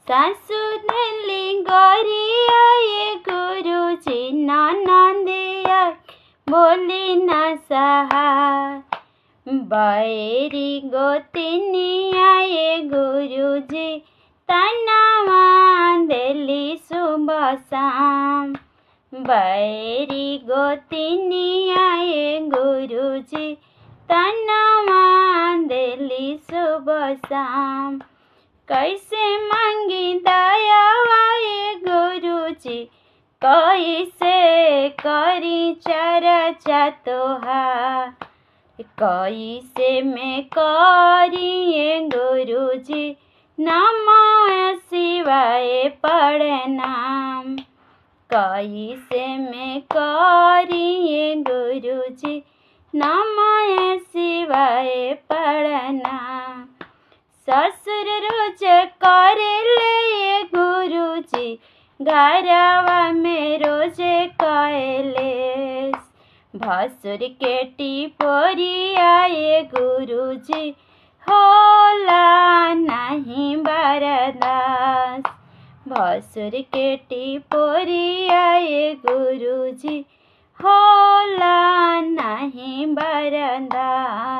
सासु दिल्ली गोरिया ये गुरुजी ननदिया बोली न सहाय। बैरी गोतिनिया ये गुरुजी तनवा देली सुबह शाम। बैरी गोतिनिया ये गुरुजी तनवा देली सुबह शाम। कैसे मांगी दयावा ये गुरुजी कैसे करी चर्चा तोहार। कैसे मैं करी ये गुरुजी नमः शिवाय प्रणाम। कैसे मैं करी ये गुरुजी नमः शिवाय प्रणाम। ससुर रोज करेले ये गुरुजी घरवा में रोज कैलेस। भसुर के टिपोरिया ये गुरुजी होला नहीं बरदास। भसुर के टिपोरिया ये गुरुजी होला नहीं बरदास।